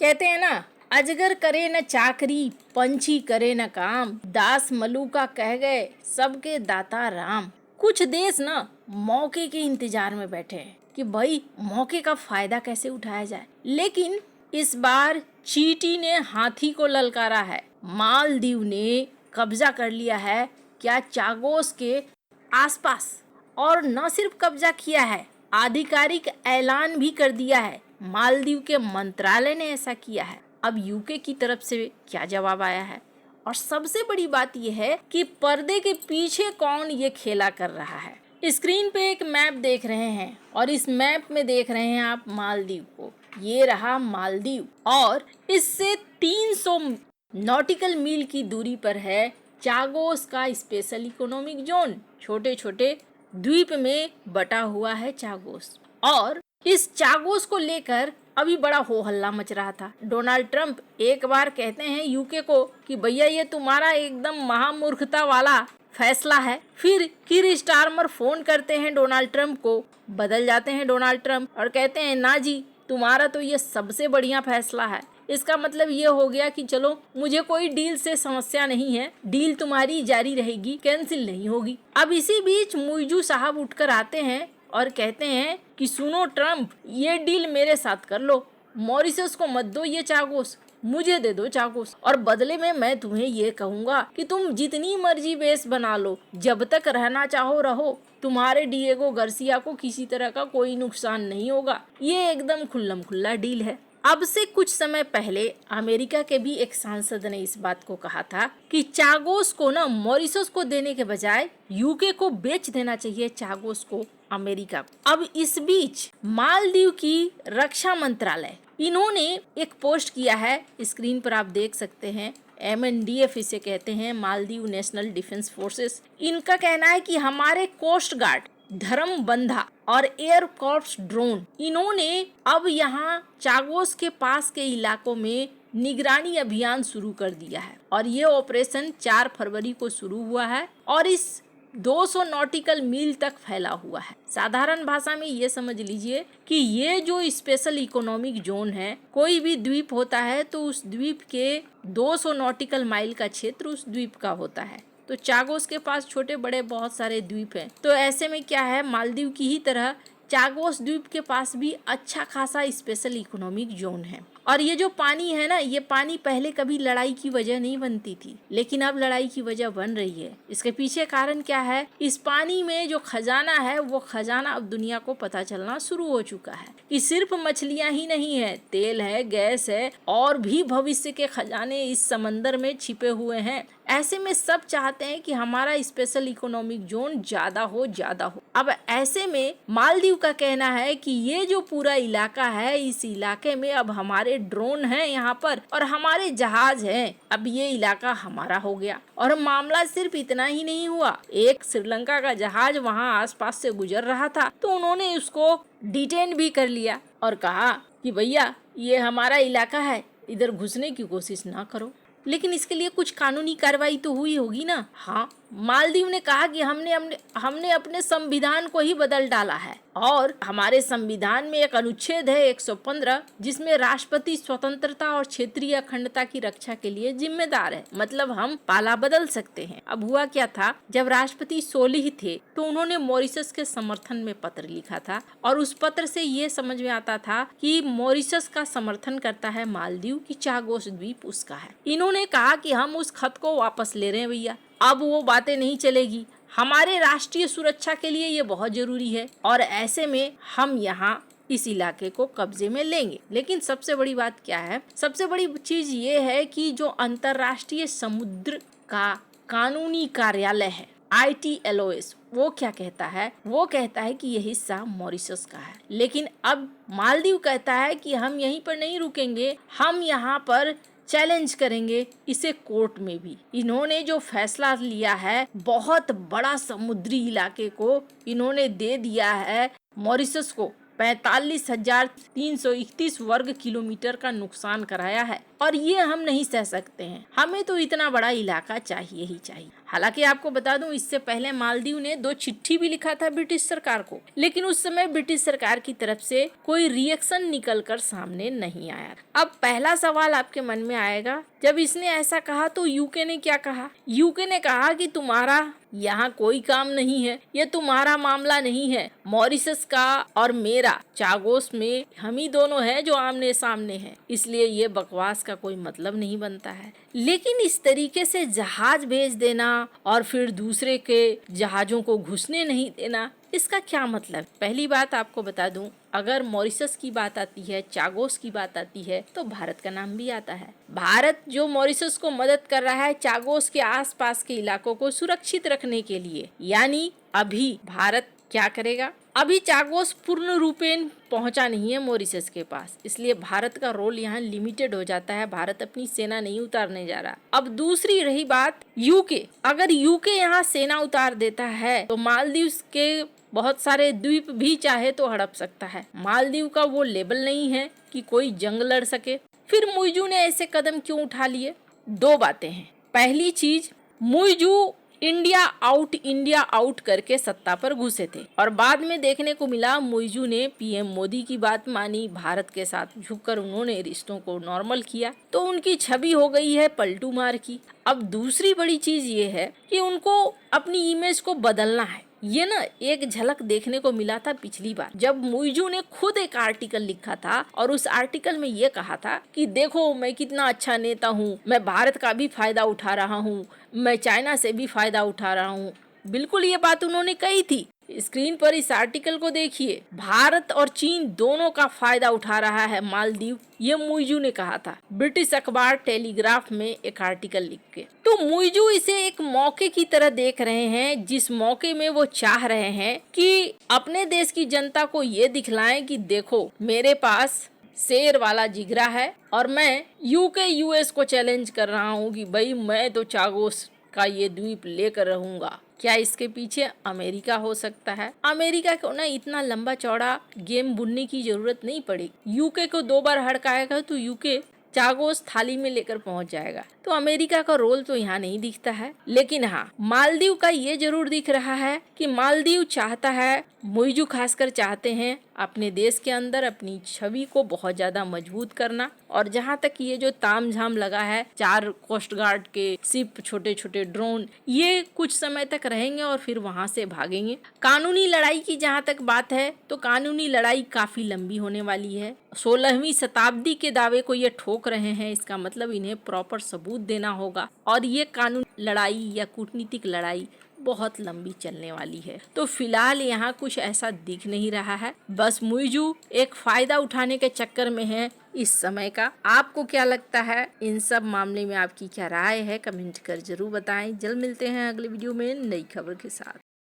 कहते हैं ना, अजगर करे न चाकरी, पंछी करे न काम, दास मलूका कह गए सबके दाता राम। कुछ देश ना मौके के इंतजार में बैठे हैं कि भाई मौके का फायदा कैसे उठाया जाए, लेकिन इस बार चींटी ने हाथी को ललकारा है। मालदीव ने कब्जा कर लिया है क्या चागोस के आसपास, और न सिर्फ कब्जा किया है, आधिकारिक ऐलान भी कर दिया है। मालदीव के मंत्रालय ने ऐसा किया है। अब यूके की तरफ से क्या जवाब आया है, और सबसे बड़ी बात यह है कि पर्दे के पीछे कौन ये खेला कर रहा है। स्क्रीन पे एक मैप देख रहे हैं और इस मैप में देख रहे हैं आप मालदीव को। ये रहा मालदीव और इससे 300 नॉटिकल मील की दूरी पर है चागोस का स्पेशल इकोनॉमिक जोन। छोटे छोटे द्वीप में बटा हुआ है चागोस, और इस चागोस को लेकर अभी बड़ा हो हल्ला मच रहा था। डोनाल्ड ट्रंप एक बार कहते हैं यूके को कि भैया ये तुम्हारा एकदम महामूर्खता वाला फैसला है। फिर कीर स्टारमर फोन करते हैं डोनाल्ड ट्रंप को, बदल जाते हैं डोनाल्ड ट्रंप और कहते हैं ना जी, तुम्हारा तो ये सबसे बढ़िया फैसला है। इसका मतलब ये हो गया कि चलो मुझे कोई डील से समस्या नहीं है, डील तुम्हारी जारी रहेगी, कैंसिल नहीं होगी। अब इसी बीच मुइजू साहब उठकर आते हैं और कहते हैं कि सुनो ट्रंप, ये डील मेरे साथ कर लो, मॉरिशस को मत दो ये चागोस, मुझे दे दो चागोस, और बदले में मैं तुम्हें ये कहूंगा कि तुम जितनी मर्जी बेस बना लो, जब तक रहना चाहो रहो, तुम्हारे डिएगो गार्सिया को किसी तरह का कोई नुकसान नहीं होगा। ये एकदम खुल्लम खुल्ला डील है। अब से कुछ समय पहले अमेरिका के भी एक सांसद ने इस बात को कहा था कि चागोस को ना मॉरिशस को देने के बजाय यूके को बेच देना चाहिए चागोस को अमेरिका को। अब इस बीच मालदीव की रक्षा मंत्रालय, इन्होंने एक पोस्ट किया है, स्क्रीन पर आप देख सकते हैं। MNDF इसे कहते हैं, मालदीव नेशनल डिफेंस फोर्सेस। इनका कहना है कि हमारे कोस्ट गार्ड, धर्मबंधा और एयर कॉर्प्स ड्रोन, इन्होंने अब यहाँ चागोस के पास के इलाकों में निगरानी अभियान शुरू कर दिया है, और ये ऑपरेशन 4 फरवरी को शुरू हुआ है और इस 200 नॉटिकल मील तक फैला हुआ है। साधारण भाषा में ये समझ लीजिए कि ये जो स्पेशल इकोनॉमिक जोन है, कोई भी द्वीप होता है तो उस द्वीप के 200 नॉटिकल माइल का क्षेत्र उस द्वीप का होता है। तो चागोस के पास छोटे बड़े बहुत सारे द्वीप हैं, तो ऐसे में क्या है, मालदीव की ही तरह चागोस द्वीप के पास भी अच्छा खासा स्पेशल इकोनॉमिक जोन है। और ये जो पानी है ना, ये पानी पहले कभी लड़ाई की वजह नहीं बनती थी, लेकिन अब लड़ाई की वजह बन रही है। इसके पीछे कारण क्या है, इस पानी में जो खजाना है, वो खजाना अब दुनिया को पता चलना शुरू हो चुका है कि सिर्फ मछलियां ही नहीं है, तेल है, गैस है, और भी भविष्य के खजाने इस समंदर में छिपे हुए हैं। ऐसे में सब चाहते हैं कि हमारा स्पेशल इकोनॉमिक जोन ज्यादा हो। अब ऐसे में मालदीव का कहना है कि ये जो पूरा इलाका है, इस इलाके में अब हमारे ड्रोन हैं यहाँ पर और हमारे जहाज हैं, अब ये इलाका हमारा हो गया। और मामला सिर्फ इतना ही नहीं हुआ, एक श्रीलंका का जहाज वहाँ आसपास से गुजर रहा था, तो उन्होंने उसको डिटेन भी कर लिया और कहा कि भैया ये हमारा इलाका है, इधर घुसने की कोशिश ना करो। लेकिन इसके लिए कुछ कानूनी कार्रवाई तो हुई होगी ना। हाँ, मालदीव ने कहा कि हमने अपने संविधान को ही बदल डाला है, और हमारे संविधान में एक अनुच्छेद है 115, जिसमें राष्ट्रपति स्वतंत्रता और क्षेत्रीय अखंडता की रक्षा के लिए जिम्मेदार है। मतलब हम पाला बदल सकते हैं। अब हुआ क्या था, जब राष्ट्रपति सोलिह थे तो उन्होंने मॉरिशस के समर्थन में पत्र लिखा था, और उस पत्र से ये समझ में आता था कि मॉरिशस का समर्थन करता है मालदीव की चागोस द्वीप उसका है। इन्होंने कहा कि हम उस खत को वापस ले रहे हैं भैया, अब वो बातें नहीं चलेगी, हमारे राष्ट्रीय सुरक्षा के लिए ये बहुत जरूरी है, और ऐसे में हम यहाँ इस इलाके को कब्जे में लेंगे। लेकिन सबसे बड़ी बात क्या है, सबसे बड़ी चीज ये है कि जो अंतर्राष्ट्रीय समुद्र का कानूनी कार्यालय है ITLOS, वो क्या कहता है, वो कहता है कि यह हिस्सा मॉरिशस का है। लेकिन अब मालदीव कहता है कि हम यहीं पर नहीं रुकेंगे, हम यहाँ पर चैलेंज करेंगे इसे कोर्ट में भी। इन्होंने जो फैसला लिया है, बहुत बड़ा समुद्री इलाके को इन्होंने दे दिया है मॉरिशस को, 45,331 वर्ग किलोमीटर का नुकसान कराया है और ये हम नहीं सह सकते हैं। हमें तो इतना बड़ा इलाका चाहिए ही चाहिए। हालांकि आपको बता दूं, इससे पहले मालदीव ने 2 चिट्ठी भी लिखा था ब्रिटिश सरकार को, लेकिन उस समय ब्रिटिश सरकार की तरफ से कोई रिएक्शन निकल कर सामने नहीं आया। अब पहला सवाल आपके मन में आएगा, जब इसने ऐसा कहा तो यूके ने क्या कहा? यूके ने कहा कि तुम्हारा यहाँ कोई काम नहीं है, ये तुम्हारा मामला नहीं है। मॉरिशस का और मेरा चागोस में हम ही दोनों हैं जो आमने सामने हैं, इसलिए ये बकवास का कोई मतलब नहीं बनता है। लेकिन इस तरीके से जहाज भेज देना और फिर दूसरे के जहाजों को घुसने नहीं देना, इसका क्या मतलब? पहली बात आपको बता दूं, अगर मॉरिशस की बात आती है, चागोस की बात आती है, तो भारत का नाम भी आता है। भारत जो मॉरिशस को मदद कर रहा है चागोस के आसपास के इलाकों को सुरक्षित रखने के लिए, यानी अभी भारत क्या करेगा? अभी चागोस पूर्ण रूपेण पहुंचा नहीं है मॉरिशस के पास, इसलिए भारत का रोल यहाँ लिमिटेड हो जाता है। भारत अपनी सेना नहीं उतारने जा रहा। अब दूसरी रही बात यूके, अगर यूके यहाँ सेना उतार देता है तो मालदीव के बहुत सारे द्वीप भी चाहे तो हड़प सकता है। मालदीव का वो लेवल नहीं है कि कोई जंग लड़ सके। फिर मुइजू ने ऐसे कदम क्यों उठा लिए? 2 बातें हैं। पहली चीज, मुइजू इंडिया आउट करके सत्ता पर घुसे थे और बाद में देखने को मिला मुइजू ने पीएम मोदी की बात मानी, भारत के साथ झुककर उन्होंने रिश्तों को नॉर्मल किया, तो उनकी छवि हो गई है पलटू मार की। अब दूसरी बड़ी चीज ये है कि उनको अपनी इमेज को बदलना है। ये ना एक झलक देखने को मिला था पिछली बार, जब मुइजू ने खुद एक आर्टिकल लिखा था और उस आर्टिकल में ये कहा था कि देखो मैं कितना अच्छा नेता हूँ, मैं भारत का भी फायदा उठा रहा हूँ, मैं चाइना से भी फायदा उठा रहा हूँ। बिल्कुल ये बात उन्होंने कही थी। स्क्रीन पर इस आर्टिकल को देखिए, भारत और चीन दोनों का फायदा उठा रहा है मालदीव, ये मुइजू ने कहा था ब्रिटिश अखबार टेलीग्राफ में एक आर्टिकल लिख के। तो मुइजू इसे एक मौके की तरह देख रहे हैं, जिस मौके में वो चाह रहे हैं कि अपने देश की जनता को ये दिखलाएं कि देखो मेरे पास शेर वाला जिगरा है और मैं यूके यूएस को चैलेंज कर रहा हूँ कि भाई मैं तो चागोस का ये द्वीप लेकर रहूंगा। क्या इसके पीछे अमेरिका हो सकता है? अमेरिका को ना इतना लंबा चौड़ा गेम बुनने की जरूरत नहीं पड़ेगी। यूके को 2 बार हड़काएगा तो यूके चागोस थाली में लेकर पहुंच जाएगा। तो अमेरिका का रोल तो यहाँ नहीं दिखता है। लेकिन हाँ, मालदीव का ये जरूर दिख रहा है कि मालदीव चाहता है, मुइजू खासकर चाहते हैं अपने देश के अंदर अपनी छवि को बहुत ज्यादा मजबूत करना। और जहाँ तक ये जो तामझाम लगा है, 4 कोस्ट गार्ड के शिप, छोटे छोटे ड्रोन, ये कुछ समय तक रहेंगे और फिर वहां से भागेंगे। कानूनी लड़ाई की जहाँ तक बात है तो कानूनी लड़ाई काफी लंबी होने वाली है। 16वीं शताब्दी के दावे को ये ठोक रहे हैं, इसका मतलब इन्हें प्रॉपर सबूत देना होगा और ये कानून लड़ाई या कूटनीतिक लड़ाई बहुत लंबी चलने वाली है। तो फिलहाल यहाँ कुछ ऐसा दिख नहीं रहा है, बस मुइजू एक फायदा उठाने के चक्कर में है इस समय का। आपको क्या लगता है इन सब मामले में? आपकी क्या राय है? कमेंट कर जरूर बताएं। जल्द मिलते हैं अगले वीडियो में नई खबर के साथ।